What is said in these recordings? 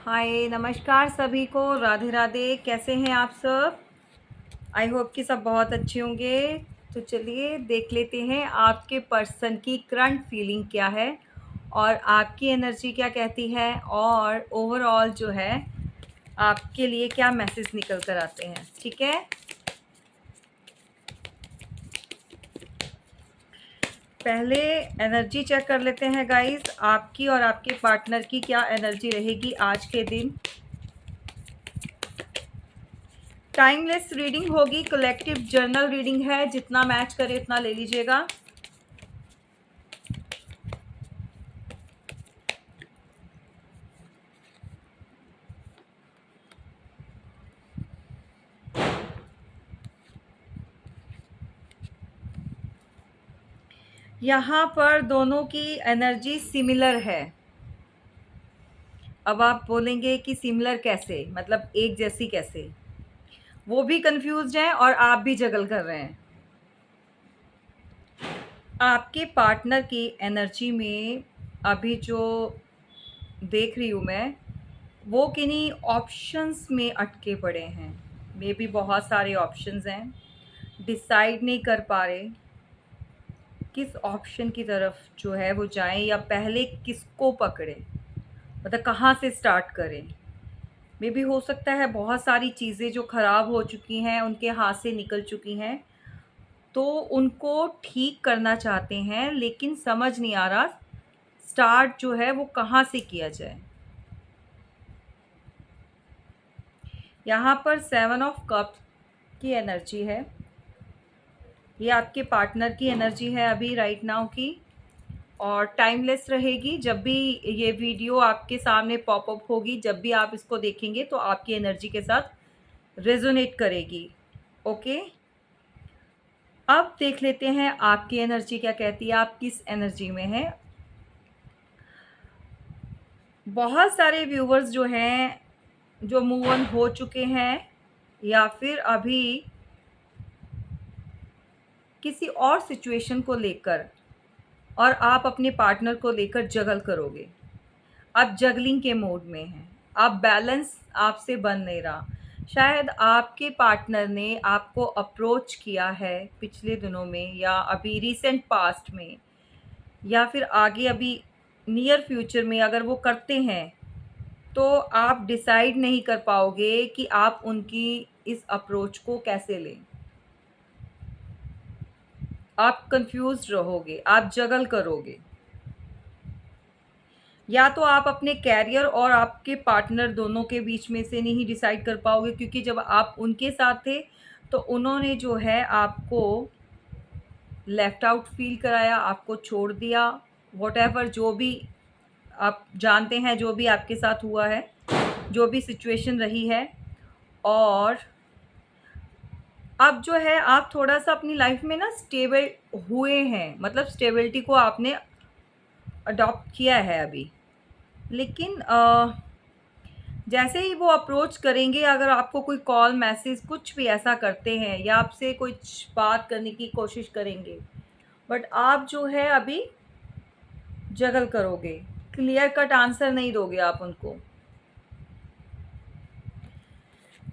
हाय नमस्कार सभी को, राधे राधे। कैसे हैं आप सब? आई होप कि सब बहुत अच्छे होंगे। तो चलिए देख लेते हैं आपके पर्सन की करंट फीलिंग क्या है और आपकी एनर्जी क्या कहती है, और ओवरऑल जो है आपके लिए क्या मैसेज निकल कर आते हैं। ठीक है, पहले एनर्जी चेक कर लेते हैं गाइस, आपकी और आपके पार्टनर की क्या एनर्जी रहेगी आज के दिन। टाइमलेस रीडिंग होगी, कलेक्टिव जर्नल रीडिंग है, जितना मैच करे उतना ले लीजिएगा। यहाँ पर दोनों की एनर्जी सिमिलर है। अब आप बोलेंगे कि सिमिलर कैसे, मतलब एक जैसी कैसे? वो भी कंफ्यूज्ड हैं और आप भी जगल कर रहे हैं। आपके पार्टनर की एनर्जी में अभी जो देख रही हूँ मैं, वो किन्हीं ऑप्शंस में अटके पड़े हैं। मे बी बहुत सारे ऑप्शंस हैं, डिसाइड नहीं कर पा रहे किस ऑप्शन की तरफ जो है वो जाएं या पहले किसको पकड़े, मतलब कहाँ से स्टार्ट करें। मे बी हो सकता है बहुत सारी चीज़ें जो ख़राब हो चुकी हैं, उनके हाथ से निकल चुकी हैं, तो उनको ठीक करना चाहते हैं, लेकिन समझ नहीं आ रहा स्टार्ट जो है वो कहाँ से किया जाए। यहाँ पर 7 ऑफ कप की एनर्जी है। ये आपके पार्टनर की एनर्जी है अभी राइट नाउ की, और टाइमलेस रहेगी। जब भी ये वीडियो आपके सामने पॉपअप होगी, जब भी आप इसको देखेंगे तो आपकी एनर्जी के साथ रेजोनेट करेगी। ओके, अब देख लेते हैं आपकी एनर्जी क्या कहती है, आप किस एनर्जी में हैं। बहुत सारे व्यूवर्स जो हैं, जो मूव ऑन हो चुके हैं या फिर अभी किसी और सिचुएशन को लेकर, और आप अपने पार्टनर को लेकर जगल करोगे। आप जगलिंग के मोड में हैं, आप बैलेंस आपसे बन नहीं रहा। शायद आपके पार्टनर ने आपको अप्रोच किया है पिछले दिनों में, या अभी रिसेंट पास्ट में, या फिर आगे अभी नियर फ्यूचर में अगर वो करते हैं, तो आप डिसाइड नहीं कर पाओगे कि आप उनकी इस अप्रोच को कैसे लें। आप कंफ्यूज रहोगे, आप जगल करोगे। या तो आप अपने कैरियर और आपके पार्टनर दोनों के बीच में से नहीं डिसाइड कर पाओगे, क्योंकि जब आप उनके साथ थे तो उन्होंने जो है आपको लेफ्ट आउट फील कराया, आपको छोड़ दिया। वॉटेवर जो भी आप जानते हैं, जो भी आपके साथ हुआ है, जो भी सिचुएशन रही है, और अब जो है आप थोड़ा सा अपनी लाइफ में ना स्टेबल हुए हैं, मतलब स्टेबिलिटी को आपने अडॉप्ट किया है अभी। लेकिन जैसे ही वो अप्रोच करेंगे, अगर आपको कोई कॉल मैसेज कुछ भी ऐसा करते हैं या आपसे कुछ बात करने की कोशिश करेंगे, बट आप जो है अभी जगल करोगे, क्लियर कट आंसर नहीं दोगे आप उनको।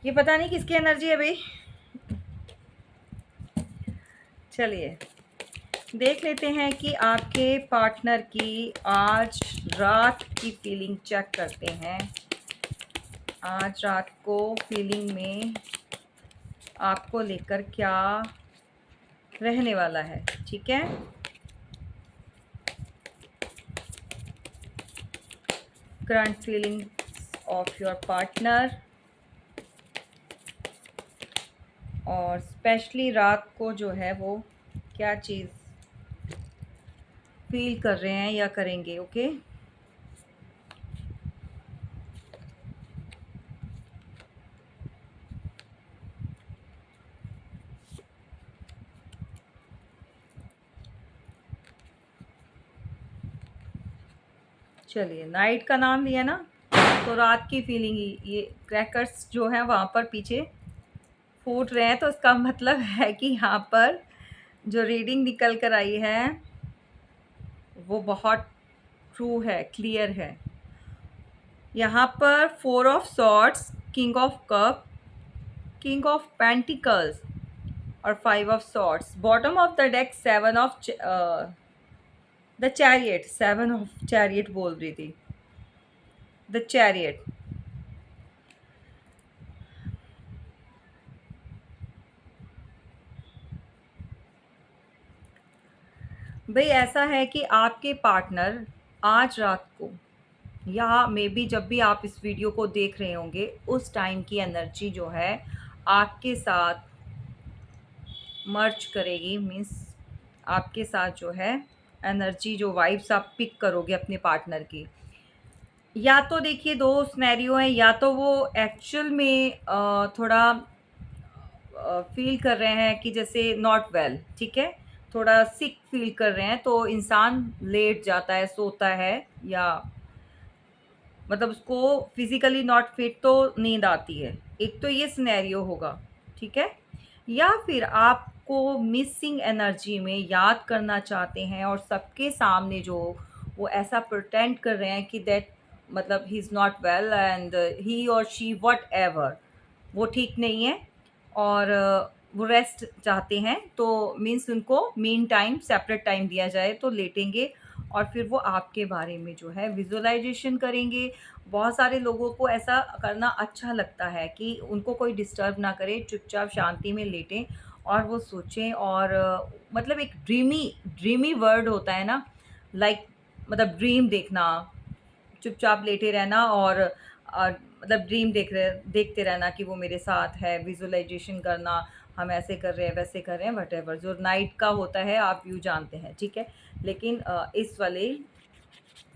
ये पता नहीं किसकी एनर्जी है भाई। चलिए देख लेते हैं कि आपके पार्टनर की आज रात की फीलिंग चेक करते हैं। आज रात को फीलिंग में आपको लेकर क्या रहने वाला है। ठीक है, current feeling of your partner, और स्पेशली रात को जो है वो क्या चीज़ फील कर रहे हैं या करेंगे। ओके, चलिए नाइट का नाम लिया ना, तो रात की फीलिंग ही, ये क्रैकर्स जो हैं वहाँ पर पीछे फूट रहे हैं, तो इसका मतलब है कि यहाँ पर जो रीडिंग निकल कर आई है वो बहुत ट्रू है, क्लियर है। यहाँ पर 4 of swords, king of cup, king of pentacles और 5 of swords. Bottom of the deck 7 of the chariot, 7 of chariot बोल रही थी, द चैरियट। भाई ऐसा है कि आपके पार्टनर आज रात को या मे बी जब भी आप इस वीडियो को देख रहे होंगे उस टाइम की एनर्जी जो है आपके साथ मर्ज करेगी। मीन्स आपके साथ जो है एनर्जी, जो वाइब्स आप पिक करोगे अपने पार्टनर की, या तो देखिए दो सिनेरियो हैं, या तो वो एक्चुअल में थोड़ा फील कर रहे हैं कि जैसे नॉट वेल, ठीक है, थोड़ा सिक फील कर रहे हैं तो इंसान लेट जाता है, सोता है, या मतलब उसको फिजिकली नॉट फिट तो नींद आती है। एक तो ये सिनेरियो होगा, ठीक है। या फिर आपको मिसिंग एनर्जी में याद करना चाहते हैं और सबके सामने जो वो ऐसा प्रिटेंड कर रहे हैं कि दैट मतलब he is not well and he और शी वट एवर, वो ठीक नहीं है और वो रेस्ट चाहते हैं, तो मीन्स उनको मीन टाइम, सेपरेट टाइम दिया जाए तो लेटेंगे और फिर वो आपके बारे में जो है विजुअलाइजेशन करेंगे। बहुत सारे लोगों को ऐसा करना अच्छा लगता है कि उनको कोई डिस्टर्ब ना करे, चुपचाप शांति में लेटें और वो सोचें। और मतलब एक ड्रीमी ड्रीमी वर्ड होता है ना, लाइक मतलब ड्रीम देखना, चुपचाप लेटे रहना और मतलब ड्रीम देखते रहना कि वो मेरे साथ है, विजुअलाइजेशन करना, हम ऐसे कर रहे हैं, वैसे कर रहे हैं, वटेवर जो नाइट का होता है आप व्यू जानते हैं, ठीक है। लेकिन इस वाले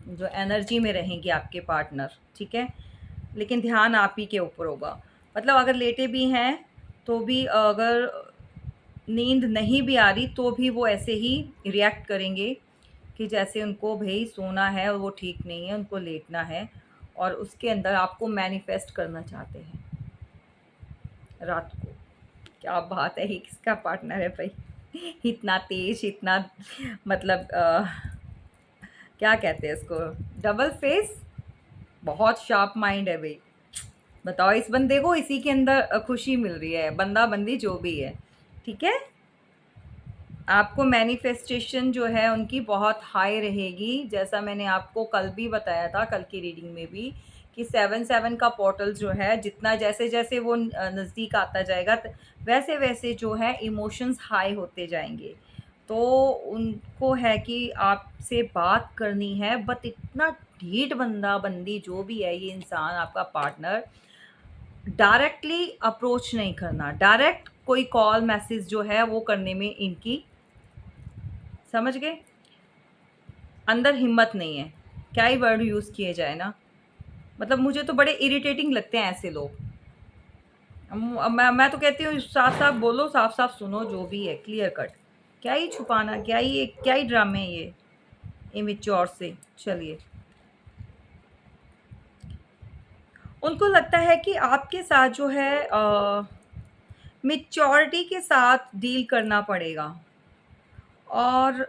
जो एनर्जी में रहेंगे आपके पार्टनर, ठीक है, लेकिन ध्यान आप ही के ऊपर होगा। मतलब अगर लेटे भी हैं तो भी अगर नींद नहीं भी आ रही तो भी वो ऐसे ही रिएक्ट करेंगे कि जैसे उनको भाई सोना है और वो ठीक नहीं है, उनको लेटना है, और उसके अंदर आपको मैनिफेस्ट करना चाहते हैं रात को। क्या बात है, ये किसका पार्टनर है भाई इतना तेज, इतना मतलब क्या कहते हैं इसको, डबल फेस, बहुत शार्प माइंड है भाई। बताओ इस बंदे को इसी के अंदर खुशी मिल रही है, बंदा बंदी जो भी है, ठीक है। आपको मैनिफेस्टेशन जो है उनकी बहुत हाई रहेगी, जैसा मैंने आपको कल भी बताया था, कल की रीडिंग में भी, कि 7-7 का पोर्टल जो है जितना जैसे जैसे वो नज़दीक आता जाएगा वैसे वैसे जो है इमोशंस हाई होते जाएंगे। तो उनको है कि आपसे बात करनी है, बट इतना ढीठ बंदा बंदी जो भी है ये इंसान आपका पार्टनर, डायरेक्टली अप्रोच नहीं करना, डायरेक्ट कोई कॉल मैसेज जो है वो करने में इनकी, समझ गए, अंदर हिम्मत नहीं है। क्या ही वर्ड यूज़ किए जाए ना, मतलब मुझे तो बड़े इरिटेटिंग लगते हैं ऐसे लोग। अब मैं तो कहती हूँ साफ साफ बोलो, साफ साफ सुनो, जो भी है क्लियर कट। क्या ही छुपाना, क्या ही ड्रामे हैं ये इमेच्योर से। चलिए, उनको लगता है कि आपके साथ जो है मेच्योरिटी के साथ डील करना पड़ेगा और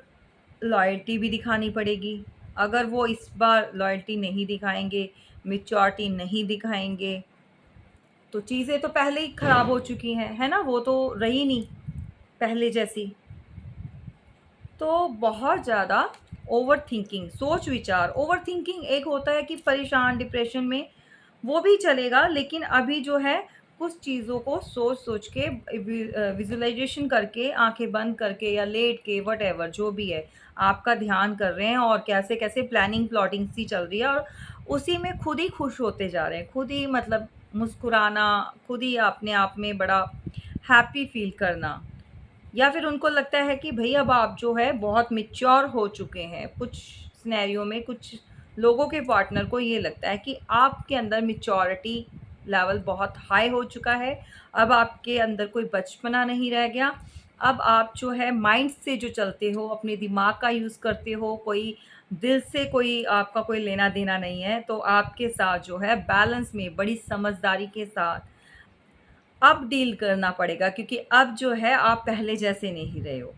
लॉयल्टी भी दिखानी पड़ेगी। अगर वो इस बार लॉयल्टी नहीं दिखाएंगे, मेच्योरिटी नहीं दिखाएंगे, तो चीज़ें तो पहले ही ख़राब हो चुकी हैं, है ना, वो तो रही नहीं पहले जैसी। तो बहुत ज़्यादा ओवर थिंकिंग, सोच विचार, ओवर थिंकिंग एक होता है कि परेशान, डिप्रेशन में, वो भी चलेगा, लेकिन अभी जो है कुछ चीज़ों को सोच सोच के विजुअलाइजेशन करके, आंखें बंद करके या लेट के, वट जो भी है, आपका ध्यान कर रहे हैं और कैसे कैसे प्लानिंग प्लॉटिंग सी चल रही है, और उसी में खुद ही खुश होते जा रहे हैं, खुद ही मतलब मुस्कुराना, खुद ही अपने आप में बड़ा हैप्पी फील करना। या फिर उनको लगता है कि भई अब आप जो है बहुत मैच्योर हो चुके हैं। कुछ सिनेरियो में कुछ लोगों के पार्टनर को ये लगता है कि आपके अंदर मैच्योरिटी लेवल बहुत हाई हो चुका है। अब आपके अंदर कोई बचपना नहीं रह गया। अब आप जो है माइंड से जो चलते हो, अपने दिमाग का यूज़ करते हो, कोई दिल से कोई आपका कोई लेना-देना नहीं है। तो आपके साथ जो है बैलेंस में बड़ी समझदारी के साथ अब डील करना पड़ेगा, क्योंकि अब जो है आप पहले जैसे नहीं रहे हो,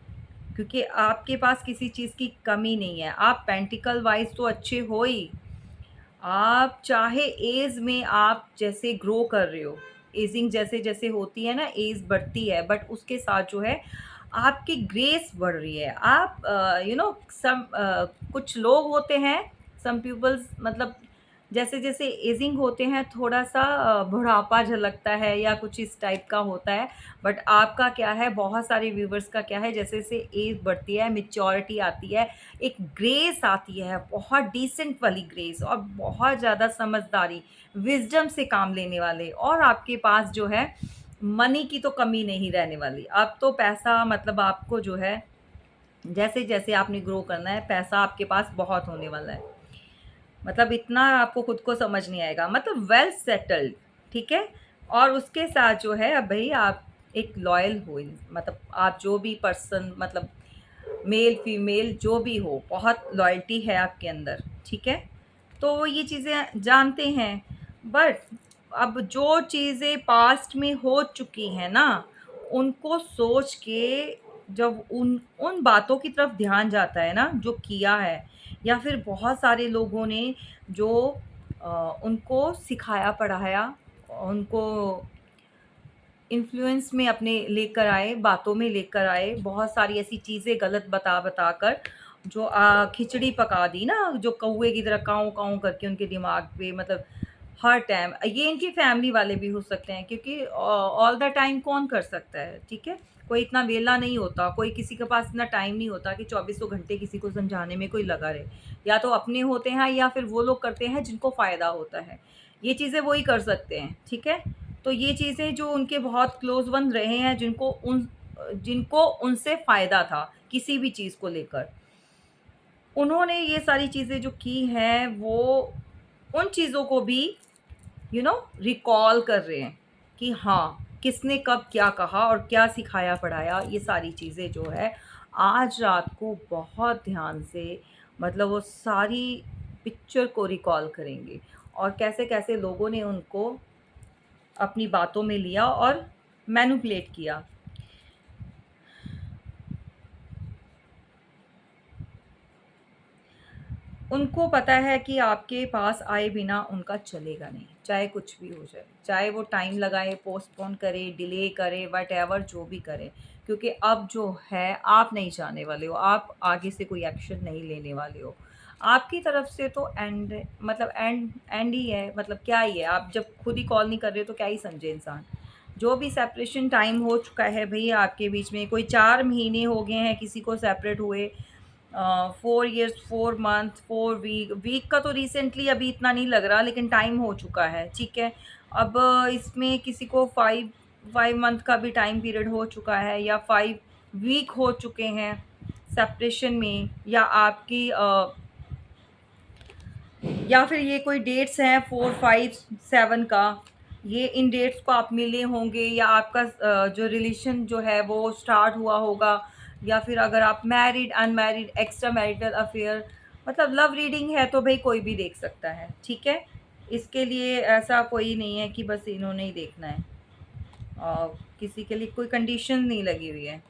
क्योंकि आपके पास किसी चीज़ की कमी नहीं है। आप पेंटिकल वाइज तो अच्छे हो ही, आप चाहे एज में आप जैसे ग्रो कर रहे हो, एजिंग जैसे जैसे होती है ना, एज बढ़ती है, बट उसके साथ जो है आपकी ग्रेस बढ़ रही है। आप सम कुछ लोग होते हैं, सम पीपल्स, मतलब जैसे जैसे एजिंग होते हैं थोड़ा सा बुढ़ापा झलकता है या कुछ इस टाइप का होता है। बट आपका क्या है, बहुत सारे व्यूवर्स का क्या है, जैसे जैसे एज बढ़ती है, मेच्योरिटी आती है, एक ग्रेस आती है, बहुत डिसेंट वाली ग्रेस, और बहुत ज़्यादा समझदारी, विज़डम से काम लेने वाले, और आपके पास जो है मनी की तो कमी नहीं रहने वाली। अब तो पैसा, मतलब आपको जो है जैसे जैसे आपने ग्रो करना है, पैसा आपके पास बहुत होने वाला है। मतलब इतना आपको खुद को समझ नहीं आएगा, मतलब वेल सेटल्ड, ठीक है। और उसके साथ जो है, अब भाई आप एक लॉयल हो, मतलब आप जो भी पर्सन, मतलब मेल फीमेल जो भी हो, बहुत लॉयल्टी है आपके अंदर, ठीक है। तो वो ये चीज़ें जानते हैं। बट अब जो चीज़ें पास्ट में हो चुकी हैं ना, उनको सोच के जब उन उन बातों की तरफ ध्यान जाता है ना, जो किया है, या फिर बहुत सारे लोगों ने जो उनको सिखाया पढ़ाया, उनको इन्फ्लुएंस में अपने लेकर आए, बातों में लेकर आए, बहुत सारी ऐसी चीज़ें गलत बता बता कर जो खिचड़ी पका दी ना, जो कौवे की तरह काऊँ काऊँ करके उनके दिमाग पे, मतलब हर टाइम। ये इनकी फैमिली वाले भी हो सकते हैं, क्योंकि ऑल द टाइम कौन कर सकता है, ठीक है। कोई इतना वेला नहीं होता, कोई किसी के पास इतना टाइम नहीं होता कि चौबीसों घंटे किसी को समझाने में कोई लगा रहे। या तो अपने होते हैं, या फिर वो लोग करते हैं जिनको फ़ायदा होता है। ये चीज़ें वही कर सकते हैं, ठीक है। तो ये चीज़ें जो उनके बहुत क्लोज़ वन रहे हैं, जिनको उनसे फ़ायदा था किसी भी चीज़ को लेकर, उन्होंने ये सारी चीज़ें जो की हैं, वो उन चीज़ों को भी रिकॉल कर रहे हैं कि हाँ, किसने कब क्या कहा और क्या सिखाया पढ़ाया। ये सारी चीज़ें जो है, आज रात को बहुत ध्यान से, मतलब वो सारी पिक्चर को रिकॉल करेंगे, और कैसे-कैसे लोगों ने उनको अपनी बातों में लिया और मैनिपुलेट किया। उनको पता है कि आपके पास आए बिना उनका चलेगा नहीं, चाहे कुछ भी हो जाए, चाहे वो टाइम लगाए, पोस्टपोन करे, डिले करे, व्हाटएवर जो भी करे, क्योंकि अब जो है आप नहीं जाने वाले हो, आप आगे से कोई एक्शन नहीं लेने वाले हो। आपकी तरफ से तो एंड, मतलब एंड एंड ही है, मतलब क्या ही है, आप जब खुद ही कॉल नहीं कर रहे हो तो क्या ही समझे इंसान। जो भी सेपरेशन टाइम हो चुका है भई आपके बीच में, कोई 4 महीने हो गए हैं किसी को सेपरेट हुए, 4 इयर्स, 4 मंथ, 4 वीक, वीक का तो रिसेंटली अभी इतना नहीं लग रहा, लेकिन टाइम हो चुका है, ठीक है। अब इसमें किसी को 5 मंथ का भी टाइम पीरियड हो चुका है, या 5 वीक हो चुके हैं सेपरेशन में, या आपकी या फिर ये कोई डेट्स हैं 4, 5, 7 का, ये इन डेट्स को आप मिले होंगे, या आपका जो रिलेशन जो है वो स्टार्ट हुआ होगा, या फिर अगर आप married, unmarried, extra marital affair, मतलब लव रीडिंग है तो भाई कोई भी देख सकता है, ठीक है। इसके लिए ऐसा कोई नहीं है कि बस इन्होंने ही देखना है, और किसी के लिए कोई कंडीशन नहीं लगी हुई है।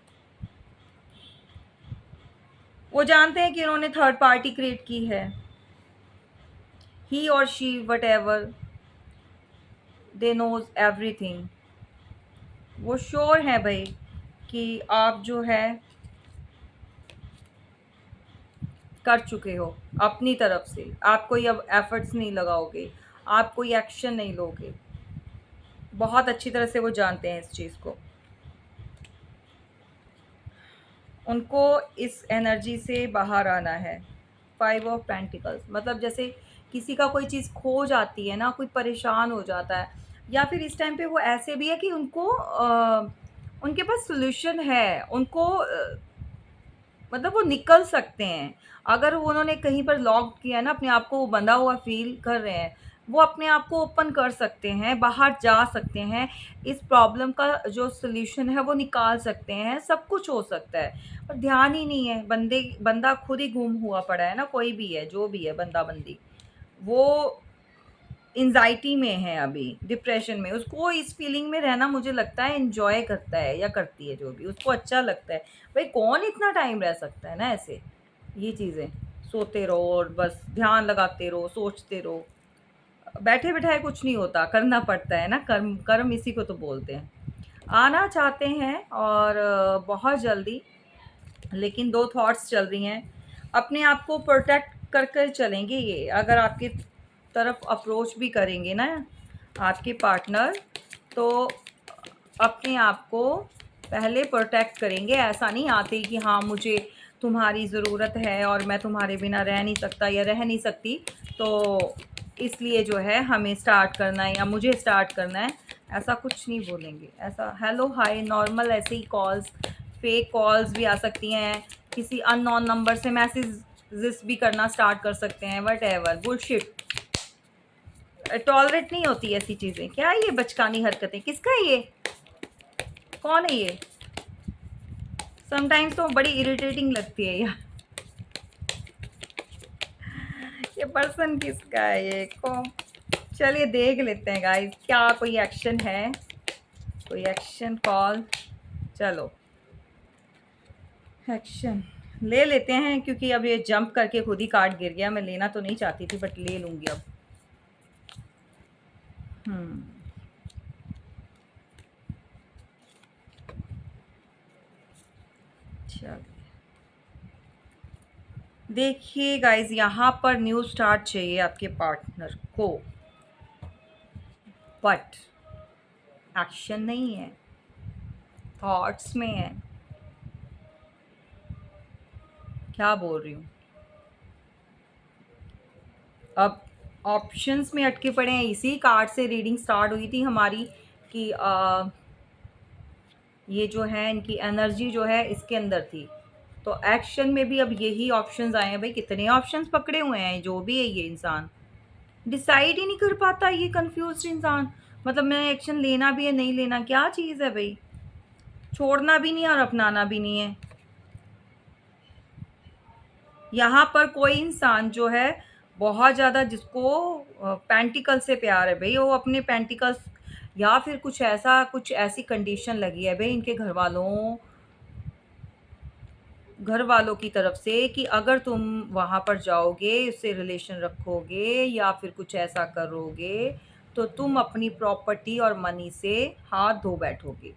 वो जानते हैं कि इन्होंने थर्ड पार्टी क्रिएट की है, ही और she, whatever, they knows everything. वो श्योर है भाई कि आप जो है कर चुके हो अपनी तरफ से, आप कोई अब एफर्ट्स नहीं लगाओगे, आप कोई एक्शन नहीं लोगे। बहुत अच्छी तरह से वो जानते हैं इस चीज़ को। उनको इस एनर्जी से बाहर आना है। 5 ऑफ पेंटिकल्स, मतलब जैसे किसी का कोई चीज़ खो जाती है ना, कोई परेशान हो जाता है, या फिर इस टाइम पे वो ऐसे भी है कि उनको उनके पास सॉल्यूशन है, उनको मतलब वो निकल सकते हैं। अगर वो उन्होंने कहीं पर लॉक किया है ना, अपने आप को वो बंधा हुआ फ़ील कर रहे हैं, वो अपने आप को ओपन कर सकते हैं, बाहर जा सकते हैं, इस प्रॉब्लम का जो सॉल्यूशन है वो निकाल सकते हैं, सब कुछ हो सकता है। पर ध्यान ही नहीं है, बंदा खुद ही गुम हुआ पड़ा है ना, कोई भी है, जो भी है बंदा-बंदी। वो एंग्ज़ायटी में है अभी, डिप्रेशन में, उसको इस फीलिंग में रहना मुझे लगता है एन्जॉय करता है, या करती है जो भी, उसको अच्छा लगता है। भाई कौन इतना टाइम रह सकता है ना ऐसे, ये चीज़ें, सोते रहो और बस ध्यान लगाते रहो, सोचते रहो। बैठे बिठाए कुछ नहीं होता, करना पड़ता है ना, कर्म कर्म इसी को तो बोलते हैं। आना चाहते हैं और बहुत जल्दी, लेकिन 2 थॉट्स चल रही हैं। अपने आप को प्रोटेक्ट कर कर चलेंगे ये, अगर आपकी तरफ अप्रोच भी करेंगे ना आपके पार्टनर, तो अपने आप को पहले प्रोटेक्ट करेंगे। ऐसा नहीं आते कि हाँ, मुझे तुम्हारी ज़रूरत है और मैं तुम्हारे बिना रह नहीं सकता या रह नहीं सकती, तो इसलिए जो है हमें स्टार्ट करना है या मुझे स्टार्ट करना है, ऐसा कुछ नहीं बोलेंगे। ऐसा हेलो हाय नॉर्मल, ऐसे ही कॉल्स, फेक कॉल्स भी आ सकती हैं, किसी अननोन नंबर से मैसेजेस भी करना स्टार्ट कर सकते हैं, व्हाटएवर बुलशिट। टॉलरेट नहीं होती ऐसी चीज़ें। क्या है ये बचकानी हरकतें, किसका है ये, कौन है ये? समटाइम्स तो बड़ी इरिटेटिंग लगती है यार। ये पर्सन किसका है ये को? चलिए देख लेते हैं गाइस, क्या कोई एक्शन है, कोई एक्शन कॉल। चलो एक्शन ले लेते हैं, क्योंकि अब ये जंप करके खुद ही कार्ड गिर गया। मैं लेना तो नहीं चाहती थी बट ले लूँगी अब। हम्म, चलिए देखिए गाइस, यहाँ पर न्यू स्टार्ट चाहिए आपके पार्टनर को, बट एक्शन नहीं है, थॉट्स में है। क्या बोल रही हूँ? अब ऑप्शंस में अटके पड़े हैं। इसी कार्ड से रीडिंग स्टार्ट हुई थी हमारी कि ये जो है इनकी एनर्जी जो है इसके अंदर थी, तो एक्शन में भी अब यही ऑप्शंस आए हैं। भाई कितने ऑप्शंस पकड़े हुए हैं, जो भी है ये इंसान डिसाइड ही नहीं कर पाता, ये कंफ्यूज इंसान। मतलब मैंने एक्शन लेना भी है नहीं लेना, क्या चीज़ है भाई? छोड़ना भी नहीं है और अपनाना भी नहीं है। यहाँ पर कोई इंसान जो है बहुत ज़्यादा, जिसको पेंटिकल से प्यार है भाई, वो अपने पेंटिकल्स, या फिर कुछ ऐसा, कुछ ऐसी कंडीशन लगी है भाई इनके घर वालों की तरफ से कि अगर तुम वहाँ पर जाओगे, उससे रिलेशन रखोगे या फिर कुछ ऐसा करोगे, तो तुम अपनी प्रॉपर्टी और मनी से हाथ धो बैठोगे।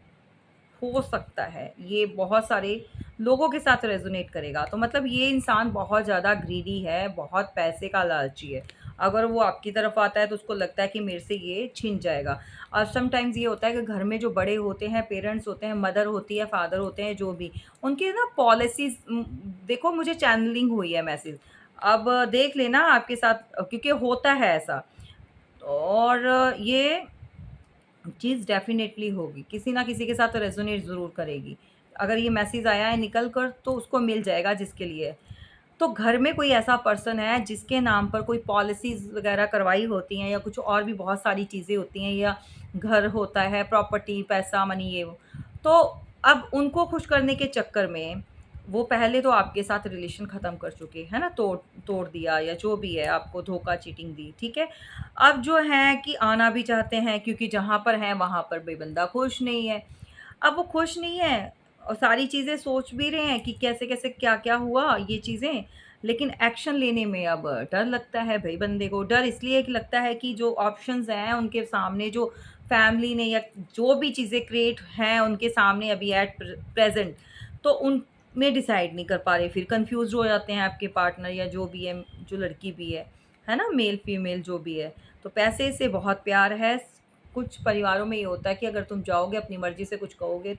हो सकता है ये बहुत सारे लोगों के साथ रेजोनेट करेगा। तो मतलब ये इंसान बहुत ज़्यादा ग्रीडी है, बहुत पैसे का लालची है। अगर वो आपकी तरफ आता है तो उसको लगता है कि मेरे से ये छिन जाएगा। और समटाइम्स ये होता है कि घर में जो बड़े होते हैं, पेरेंट्स होते हैं, मदर होती है, फादर होते हैं, जो भी, उनके ना पॉलिसीज़, देखो मुझे चैनलिंग हुई है मैसेज। अब देख लेना आपके साथ, क्योंकि होता है ऐसा। और ये चीज़ डेफ़िनेटली होगी, किसी ना किसी के साथ रेज़ोनेट ज़रूर करेगी। अगर ये मैसेज आया है निकल कर, तो उसको मिल जाएगा जिसके लिए है। तो घर में कोई ऐसा पर्सन है जिसके नाम पर कोई पॉलिसीज़ वग़ैरह करवाई होती हैं, या कुछ और भी बहुत सारी चीज़ें होती हैं, या घर होता है, प्रॉपर्टी, पैसा, मनी, ये वो। तो अब उनको खुश करने के चक्कर में वो पहले तो आपके साथ रिलेशन ख़त्म कर चुके हैं ना, तोड़ तोड़ दिया या जो भी है, आपको धोखा, चीटिंग दी, ठीक है। अब जो है कि आना भी चाहते हैं, क्योंकि जहाँ पर हैं वहाँ पर भी बंदा खुश नहीं है। अब वो खुश नहीं है और सारी चीज़ें सोच भी रहे हैं कि कैसे-कैसे, क्या-क्या हुआ ये चीज़ें, लेकिन एक्शन लेने में अब डर लगता है भई बंदे को। डर इसलिए कि लगता है कि जो ऑप्शंस हैं उनके सामने, जो फैमिली ने या जो भी चीज़ें क्रिएट हैं उनके सामने अभी एट प्रेज़ेंट, तो उनमें डिसाइड नहीं कर पा रहे, फिर कन्फ्यूज़्ड हो जाते हैं आपके पार्टनर या जो भी है, जो लड़की भी है ना? मेल फीमेल जो भी है। तो पैसे से बहुत प्यार है। कुछ परिवारों में ये होता है कि अगर तुम जाओगे अपनी मर्ज़ी से कुछ करोगे,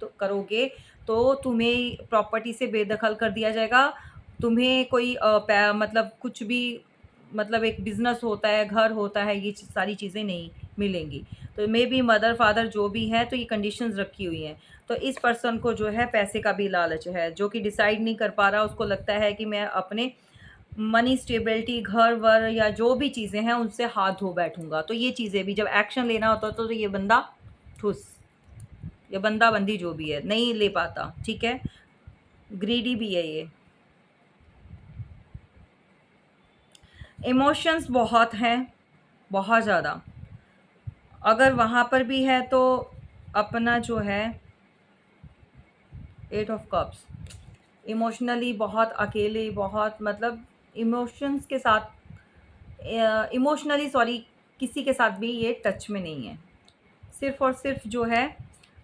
तो तुम्हें प्रॉपर्टी से बेदखल कर दिया जाएगा। तुम्हें कोई मतलब कुछ भी, मतलब एक बिज़नेस होता है, घर होता है, ये सारी चीज़ें नहीं मिलेंगी। तो मेबी मदर फादर जो भी है, तो ये कंडीशंस रखी हुई हैं। तो इस पर्सन को जो है पैसे का भी लालच है, जो कि डिसाइड नहीं कर पा रहा। उसको लगता है कि मैं अपने मनी स्टेबिलिटी, घर-वर या जो भी चीज़ें हैं उनसे हाथ धो बैठूँगा। तो ये चीज़ें भी जब एक्शन लेना होता है, तो ये बंदा ठुस, या बंदा-बंदी जो भी है, नहीं ले पाता, ठीक है? ग्रीडी भी है ये। इमोशंस बहुत हैं, बहुत ज़्यादा। अगर वहाँ पर भी है तो अपना जो है 8 ऑफ कप्स, इमोशनली बहुत अकेले, बहुत मतलब इमोशंस के साथ, इमोशनली सॉरी, किसी के साथ भी ये टच में नहीं है। सिर्फ़ और सिर्फ़ जो है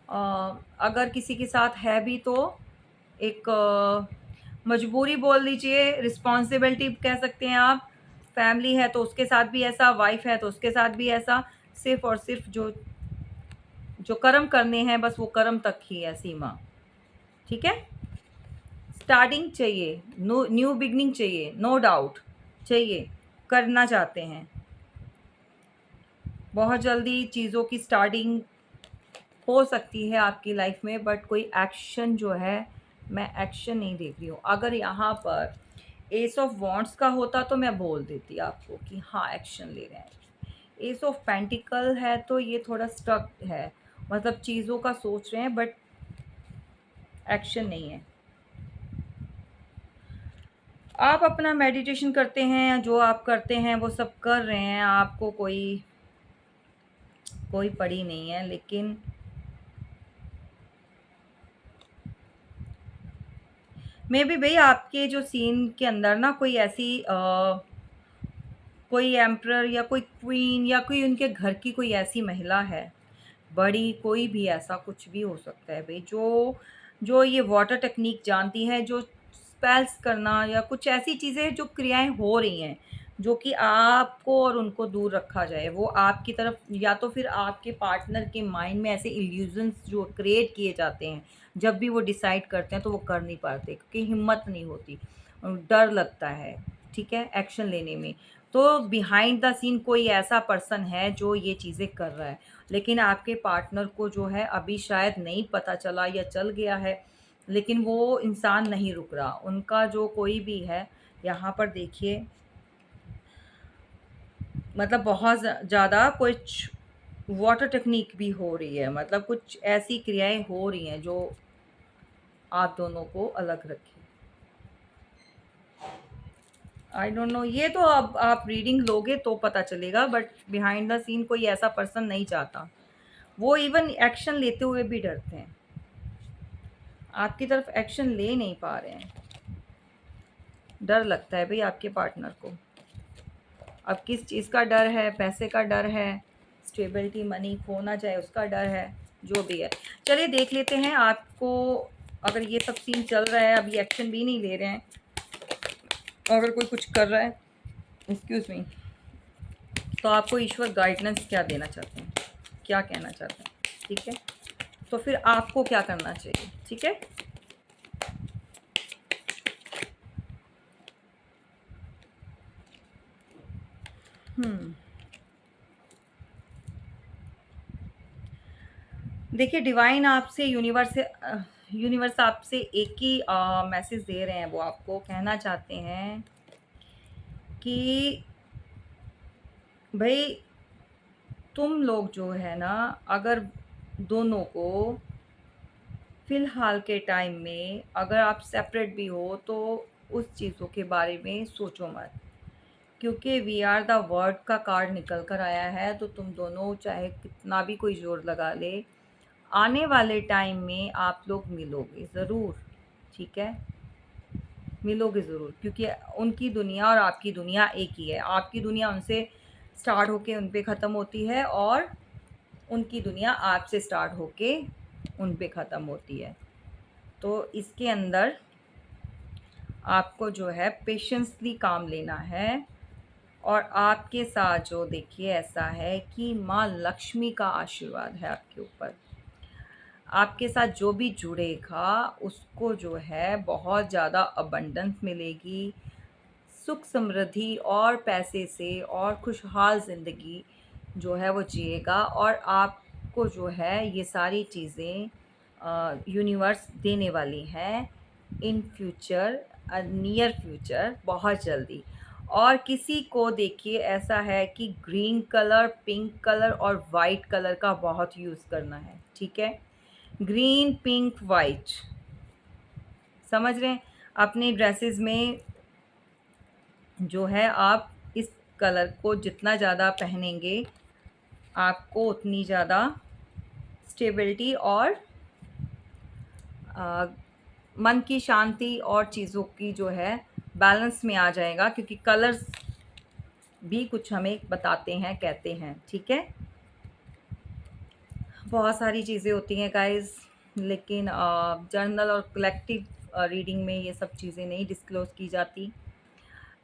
अगर किसी के साथ है भी तो एक मजबूरी बोल लीजिए, रिस्पॉन्सिबिलिटी कह सकते हैं आप। फैमिली है तो उसके साथ भी ऐसा, वाइफ़ है तो उसके साथ भी ऐसा। सिर्फ़ और सिर्फ़ जो जो कर्म करने हैं बस वो कर्म तक ही है सीमा, ठीक है? स्टार्टिंग चाहिए, न्यू बिगिनिंग चाहिए, नो डाउट चाहिए, करना चाहते हैं। बहुत जल्दी चीज़ों की स्टार्टिंग हो सकती है आपकी लाइफ में, बट कोई एक्शन जो है, मैं एक्शन नहीं देख रही हूँ। अगर यहाँ पर एस ऑफ वॉन्ड्स का होता तो मैं बोल देती आपको कि हाँ एक्शन ले रहे हैं। एस ऑफ पेंटिकल है तो ये थोड़ा स्टक है, मतलब चीज़ों का सोच रहे हैं बट एक्शन नहीं है। आप अपना मेडिटेशन करते हैं, जो आप करते हैं वो सब कर रहे हैं, आपको कोई कोई पड़ी नहीं है, लेकिन मे बी भई आपके जो सीन के अंदर ना कोई ऐसी कोई एम्परर या कोई क्वीन या कोई उनके घर की कोई ऐसी महिला है, बड़ी कोई भी, ऐसा कुछ भी हो सकता है भई, जो जो ये वाटर टेक्नीक जानती है, जो स्पेल्स करना या कुछ ऐसी चीज़ें जो क्रियाएँ हो रही हैं, जो कि आपको और उनको दूर रखा जाए। वो आपकी तरफ या तो फिर आपके पार्टनर के माइंड में ऐसे इल्यूज़न्स जो क्रिएट किए जाते हैं, जब भी वो डिसाइड करते हैं तो वो कर नहीं पाते क्योंकि हिम्मत नहीं होती, डर लगता है, ठीक है, एक्शन लेने में। तो बिहाइंड द सीन कोई ऐसा पर्सन है जो ये चीज़ें कर रहा है, लेकिन आपके पार्टनर को जो है अभी शायद नहीं पता चला या चल गया है, लेकिन वो इंसान नहीं रुक रहा। उनका जो कोई भी है, यहाँ पर देखिए, मतलब बहुत ज़्यादा कुछ वाटर टेक्नीक भी हो रही है, मतलब कुछ ऐसी क्रियाएँ हो रही हैं जो आप दोनों को अलग रखे। आई डोंट नो, ये तो अब आप रीडिंग लोगे तो पता चलेगा, बट बिहाइंड द सीन कोई ऐसा पर्सन नहीं चाहता। वो इवन एक्शन लेते हुए भी डरते हैं। आपकी तरफ एक्शन ले नहीं पा रहे हैं। डर लगता है भई आपके पार्टनर को। अब किस चीज़ का डर है, पैसे का डर है, स्टेबिलिटी मनी खो ना जाए उसका डर है, जो भी है। चलिए देख लेते हैं आपको, अगर ये सब सीन चल रहा है, अभी एक्शन भी नहीं ले रहे हैं, अगर कोई कुछ कर रहा है, एक्सक्यूज़ मी, तो आपको ईश्वर गाइडेंस क्या देना चाहते हैं, क्या कहना चाहते हैं, ठीक है? तो फिर आपको क्या करना चाहिए, ठीक है? हुँ। देखिए, डिवाइन आपसे, यूनिवर्स आपसे एक ही मैसेज दे रहे हैं, वो आपको कहना चाहते हैं कि भई तुम लोग जो है ना, अगर दोनों को फ़िलहाल के टाइम में अगर आप सेपरेट भी हो तो उस चीज़ों के बारे में सोचो मत, क्योंकि वी आर द वर्ड का कार्ड निकल कर आया है, तो तुम दोनों चाहे कितना भी कोई ज़ोर लगा ले, आने वाले टाइम में आप लोग मिलोगे ज़रूर, ठीक है? मिलोगे ज़रूर, क्योंकि उनकी दुनिया और आपकी दुनिया एक ही है। आपकी दुनिया उनसे स्टार्ट होके उन पे ख़त्म होती है और उनकी दुनिया आपसे स्टार्ट होके उन पे ख़त्म होती है। तो इसके अंदर आपको जो है पेशेंसली काम लेना है, और आपके साथ जो देखिए ऐसा है कि माँ लक्ष्मी का आशीर्वाद है आपके ऊपर। आपके साथ जो भी जुड़ेगा उसको जो है बहुत ज़्यादा अबंडेंस मिलेगी, सुख समृद्धि और पैसे से, और खुशहाल ज़िंदगी जो है वो जिएगा, और आपको जो है ये सारी चीज़ें यूनिवर्स देने वाली हैं इन फ्यूचर, नियर फ्यूचर, बहुत जल्दी। और किसी को देखिए ऐसा है कि ग्रीन कलर, पिंक कलर और वाइट कलर का बहुत यूज़ करना है, ठीक है? ग्रीन, पिंक, वाइट, समझ रहे हैं? अपने ड्रेसेस में जो है आप इस कलर को जितना ज़्यादा पहनेंगे, आपको उतनी ज़्यादा स्टेबिलिटी और अ, मन की शांति और चीज़ों की जो है बैलेंस में आ जाएगा, क्योंकि कलर्स भी कुछ हमें बताते हैं, कहते हैं, ठीक है। बहुत सारी चीज़ें होती हैं गाइस, लेकिन जर्नल और कलेक्टिव रीडिंग में ये सब चीज़ें नहीं डिस्क्लोज़ की जाती।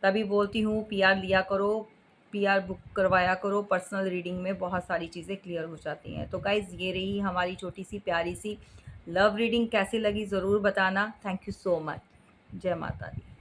तभी बोलती हूँ पीआर लिया करो, पीआर बुक करवाया करो, पर्सनल रीडिंग में बहुत सारी चीज़ें क्लियर हो जाती हैं। तो गाइस ये रही हमारी छोटी सी प्यारी सी लव रीडिंग, कैसी लगी ज़रूर बताना। Thank you so much. जय माता दी।